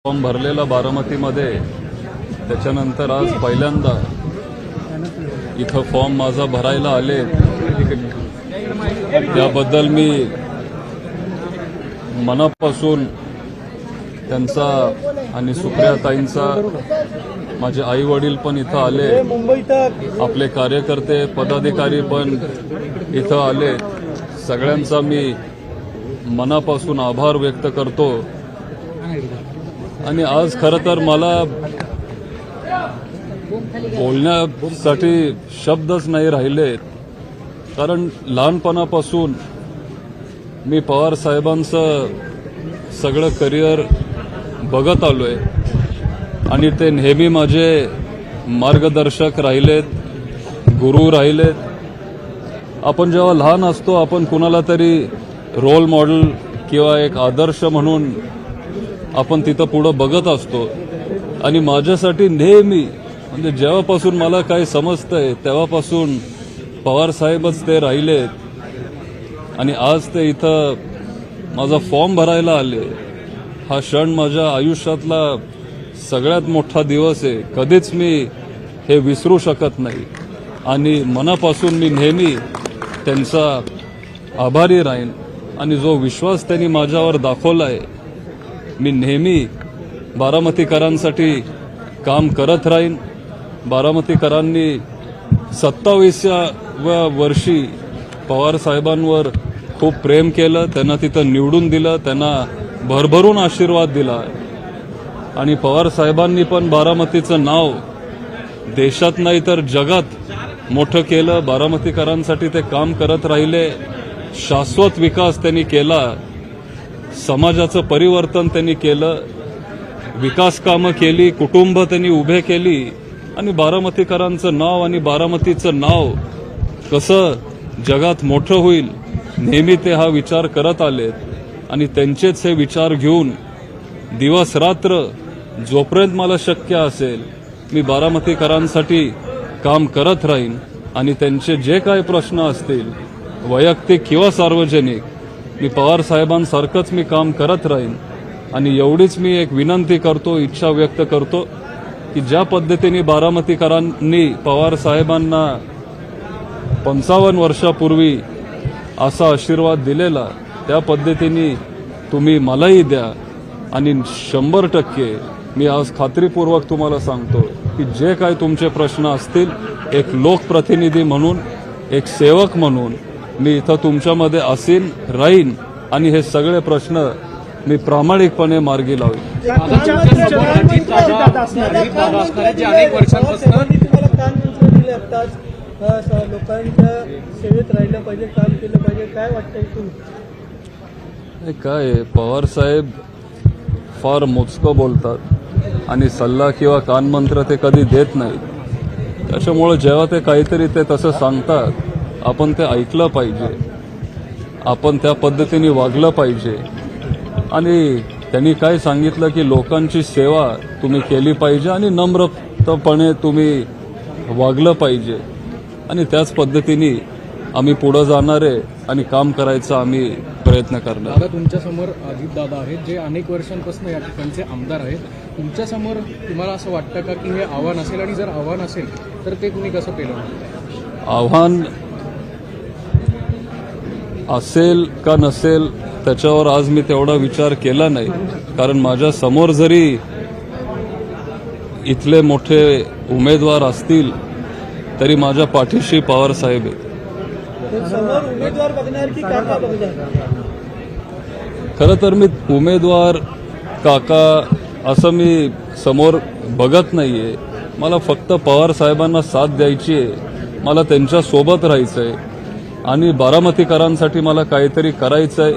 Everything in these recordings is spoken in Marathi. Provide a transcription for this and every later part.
फॉर्म भरलेला बारामतीमध्ये, त्याच्यानंतर आज पहिल्यांदा इथं फॉर्म माझा भरायला आले, त्याबद्दल मी मनापासून त्यांचा आणि सुप्रियाताईंचा, माझे आई वडील पण इथं आले, आपले कार्यकर्ते पदाधिकारी पण इथं आले, सगळ्यांचा मी मनापासून आभार व्यक्त करतो। आणि आज खरं तर मला बोलण्यासाठी शब्दच नाही राहिले, कारण लहानपणापासून मी पवार साहेबांचं सगळं करिअर बघत आलोय आणि ते नेहमी माझे मार्गदर्शक राहिलेत, गुरु राहिलेत। आपण जेव्हा लहान असतो, आपण कुणाला तरी रोल मॉडेल किंवा एक आदर्श म्हणून आपण तिथं पुढं बघत असतो, आणि माझ्यासाठी नेहमी म्हणजे जेव्हापासून मला काही समजतंय तेव्हापासून पवार साहेबच ते राहिलेत। आणि आज ते इथं माझा फॉर्म भरायला आले, हा क्षण माझ्या आयुष्यातला सगळ्यात मोठा दिवस आहे, कधीच मी हे विसरू शकत नाही। आणि मनापासून मी नेहमी त्यांचा आभारी राहीन, आणि जो विश्वास त्यांनी माझ्यावर दाखवलाय, मी नेहमी बारामतीकरांसाठी काम करत राहीन। बारामतीकरांनी 27व्या वर्षी पवार साहेबांवर खूप प्रेम केलं, त्यांना तिथं निवडून दिलं, त्यांना भरभरून आशीर्वाद दिला, आणि पवार साहेबांनी पण बारामतीचं नाव देशात नाही तर जगात मोठं केलं। बारामतीकरांसाठी ते काम करत राहिले, शाश्वत विकास त्यांनी केला, समाजाचं परिवर्तन त्यांनी केलं, विकास कामं केली, कुटुंब त्यांनी उभे केली, आणि बारामतीकरांचं नाव आणि बारामतीचं नाव कसं जगात मोठं होईल, नेहमी ते हा विचार करत आलेत। आणि त्यांचेच हे विचार घेऊन दिवस रात्र जोपर्यंत मला शक्य असेल मी बारामतीकरांसाठी काम करत राहीन, आणि त्यांचे जे काही प्रश्न असतील वैयक्तिक किंवा सार्वजनिक, मी पवार साहेबांसारखंच मी काम करत राहीन। आणि एवढीच मी एक विनंती करतो, इच्छा व्यक्त करतो की ज्या पद्धतीने बारामतीकरांनी पवार साहेबांना 55 वर्षापूर्वी असा आशीर्वाद दिलेला, त्या पद्धतीने तुम्ही मलाही द्या। आणि 100% मी आज खात्रीपूर्वक तुम्हाला सांगतो की जे काही तुमचे प्रश्न असतील, एक लोकप्रतिनिधी म्हणून, एक सेवक म्हणून मी इथं तुमच्यामध्ये असीन, राहीन, आणि हे सगळे प्रश्न मी प्रामाणिकपणे मार्गी लावेन। लोकांच्या सेवेत राहिलं पाहिजे, काम केलं पाहिजे, काय वाटतंय तुम्ही? काय पवार साहेब फार मोजकं बोलतात, आणि सल्ला किंवा कानमंत्र ते कधी देत नाहीत, त्याच्यामुळे जेव्हा ते काहीतरी ते तसं सांगतात, आपण ते ऐकलं पाहिजे, आपण त्या पद्धतीने वागलं पाहिजे। आणि त्यांनी काय सांगितलं की लोकांची सेवा तुम्ही केली पाहिजे, आणि नम्रपणे तुम्ही वागलं पाहिजे, आणि त्याच पद्धतीने आम्ही पुढे जाणार आहे आणि काम करायचा आम्ही प्रयत्न करणार। दादा, तुमच्यासमोर अजितदादा आहेत, जे अनेक वर्षांपासून या ठिकाणचे आमदार आहेत, तुमच्यासमोर तुम्हाला असं वाटतं का की हे आव्हान असेल, आणि जर आव्हान असेल तर ते तुम्ही कसं पेलवणार? आव्हान असेल का नसेल त्याच्यावर आज मी तेवढा विचार केला नाही, कारण माझ्या समोर जरी इथले मोठे उमेदवार असतील तरी माझ्या पाठीशी पवार साहेब आहेत। उमेदवार बघणार की काका बघणार? खरं तर मी उमेदवार काका असं मी समोर बघत नाहीये, मला फक्त पवार साहेबांना साथ द्यायची आहे, मला त्यांच्या सोबत राहायचंय, आणि बारामतीकरांसाठी मला काहीतरी करायचंय,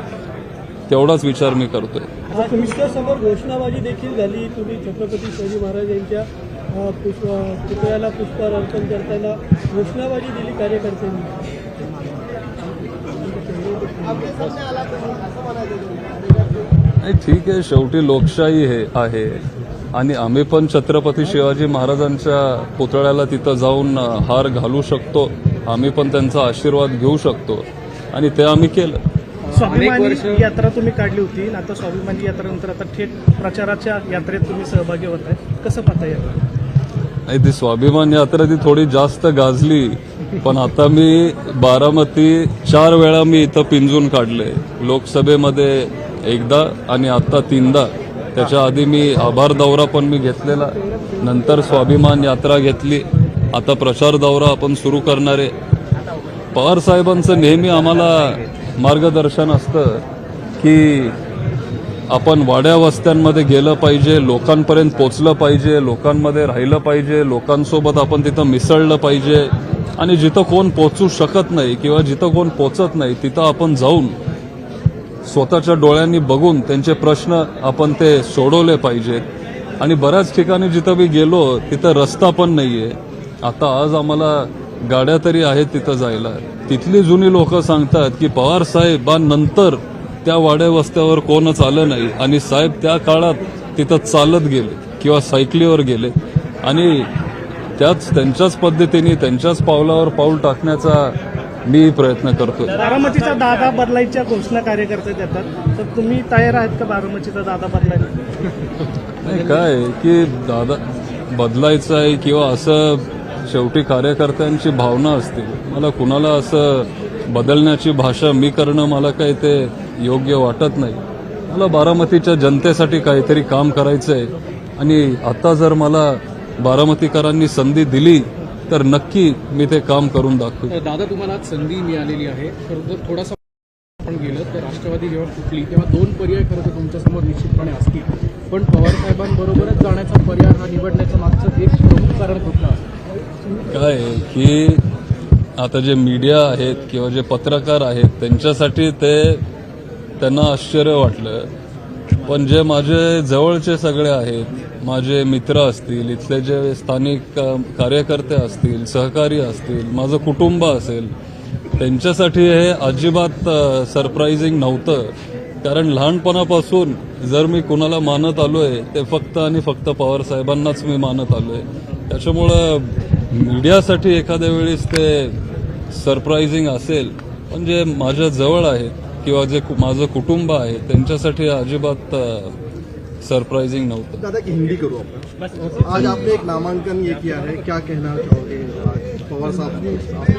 तेवढाच विचार मी करतोय। तुमच्यासमोर घोषणाबाजी देखील झाली, तुम्ही छत्रपती शिवाजी महाराज यांच्या पुतळ्याला पुष्पहार अर्पण करताना घोषणाबाजी दिली कार्यकर्त्यांनी। नाही, ठीक आहे, शेवटी लोकशाही आहे आणि आम्ही पण छत्रपती शिवाजी महाराजांच्या पुतळ्याला तिथं जाऊन हार घालू शकतो, आम्ही पण त्यांचा आशीर्वाद घेऊ शकतो आणि ते आम्ही केलं. स्वाभिमानी यात्रा तुम्ही काढली होती आणि आता स्वाभिमानी यात्रेनंतर आता थेट प्रचाराच्या यात्रेत तुम्ही सहभागी होत आहे, कसं पाहता येईल? नाही, ती स्वाभिमान यात्रा ती थोडी जास्त गाजली, पण आता मी बारामती 4 वेळा मी इथं पिंजून काढले, लोकसभेमध्ये एकदा आणि आता 3दा. त्याच्या आधी मी आभार दौरा पण मी घेतलेला, नंतर स्वाभिमान यात्रा घेतली, आता प्रचार दौरा आपण सुरू करणार आहे. पवार साहेबांचं नेहमी आम्हाला मार्गदर्शन असतं की आपण वाड्या वस्त्यांमध्ये गेलं पाहिजे, लोकांपर्यंत पोचलं पाहिजे, लोकांमध्ये राहिलं पाहिजे, लोकांसोबत आपण तिथं मिसळलं पाहिजे आणि जिथं कोण पोचू शकत नाही किंवा जिथं कोण पोचत नाही तिथं आपण जाऊन स्वतःच्या डोळ्यांनी बघून त्यांचे प्रश्न आपण ते सोडवले पाहिजेत. आणि बऱ्याच ठिकाणी जिथं मी गेलो तिथं रस्ता पण नाहीये. आता आज आम्हाला गाड्या तरी आहेत तिथं जायला. तिथली जुनी लोक सांगतात की पवार साहेबांनंतर त्या वाड्या वस्त्यावर कोणच आलं नाही आणि साहेब त्या काळात तिथं चालत गेले किंवा सायकलीवर गेले आणि त्यांच्याच पद्धतीने त्यांच्याच पावलावर पाऊल टाकण्याचा मी प्रयत्न करतो. बारामतीचा दादा बदलायच्या घोषणा कार्यकर्ते देतात, तर तुम्ही तयार आहात का बारामतीचा दादा बदलायला? नाही, काय की दादा बदलायचं आहे किंवा असं शेवटी कार्यकर्त्यांची भावना असते. मला कुणाला असं बदलण्याची भाषा मी करणं मला काही ते योग्य वाटत नाही. मला बारामतीच्या जनतेसाठी काहीतरी काम करायचं आहे आणि आता जर मला बारामतीकरांनी संधी दिली तर नक्की मी ते काम करून दाखवू. दादा, तुम्हाला आज संधी मिळालेली आहे, तर जर थोडासा आपण गेलं तर राष्ट्रवादी जेव्हा फुटली तेव्हा 2 पर्याय खरं तर तुमच्यासमोर निश्चितपणे असतील, पण पवार साहेबांबरोबरच जाण्याचा पर्याय हा निवडण्याचं मागचं एक प्रमुख कारण कुठलं असतं? काय आहे की आता जे मीडिया आहेत किंवा जे पत्रकार आहेत त्यांच्यासाठी त्यांना आश्चर्य वाटलं, पण जे माझे जवळचे सगळे आहेत, माझे मित्र असतील, इथले जे स्थानिक कार्यकर्ते असतील, सहकारी असतील, माझं कुटुंब असेल, त्यांच्यासाठी हे अजिबात सरप्राइझिंग नव्हतं. कारण लहानपणापासून जर मी कुणाला मानत आलोय ते फक्त आणि फक्त पवार साहेबांनाच मी मानत आलोय. त्याच्यामुळं मीडियासाठी एखाद्या वेळेस ते सरप्राइझिंग असेल, पण जे माझ्या जवळ आहेत किंवा जे माझं कुटुंब आहे त्यांच्यासाठी अजिबात सरप्राइजिंग नव्हतं. दादा की हिंदी करो अपन. आज आपने एक नामांकन ये किया है, क्या कहना चाहोगे? पवार साहब आपके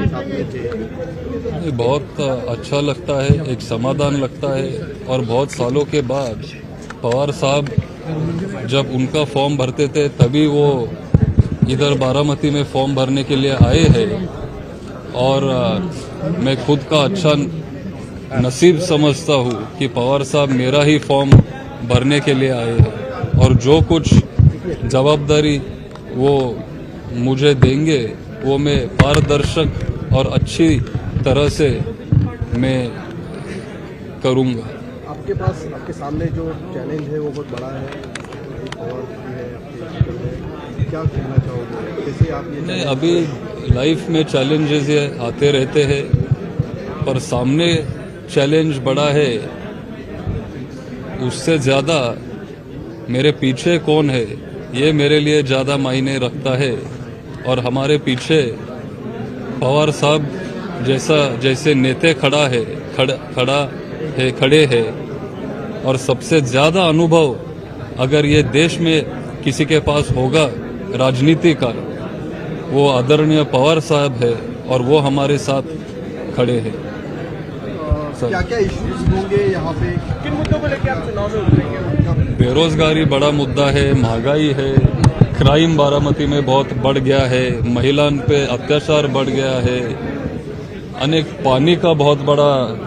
साथ में थे. बहुत अच्छा लगता है, एक समाधान लगता है और बहुत सालों के बाद पवार साहब जब उनका फॉर्म भरते थे तभी वो इधर बारामती में फॉर्म भरने के लिए आए हैं और मैं खुद का अच्छा नसीब समझता हूँ कि पवार साहब मेरा ही फॉर्म भरने के लिए आए हैं और जो कुछ जवाबदारी वो मुझे देंगे वो मैं पारदर्शक और अच्छी तरह से मैं करूँगा. आपके पास आपके सामने जो चैलेंज है वो बहुत बड़ा है, और क्या कहना चाहोगे? कैसे आप ये नहीं, अभी लाइफ में चैलेंजेस आते रहते हैं, पर सामने चैलेंज बड़ा है, उससे ज़्यादा मेरे पीछे कौन है ये मेरे लिए ज़्यादा मायने रखता है. और हमारे पीछे पवार साहब जैसे नेते खड़े हैं और सबसे ज़्यादा अनुभव अगर ये देश में किसी के पास होगा राजनीति का, वो आदरणीय पवार साहब है और वो हमारे साथ खड़े हैं. क्या क्या इश्यूज होंगे यहाँ पे? किन मुद्दों को लेकर आप चुनाव में उतरेंगे? बेरोजगारी बड़ा मुद्दा है, महंगाई है, क्राइम बारामती में बहुत बढ़ गया है, महिलाओं पे अत्याचार बढ़ गया है, अनेक पानी का बहुत बड़ा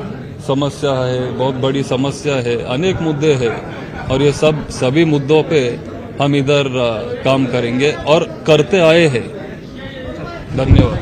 समस्या है, बहुत बड़ी समस्या है, अनेक मुद्दे हैं और ये सभी मुद्दों पे हम इधर काम करेंगे और करते आए हैं. धन्यवाद.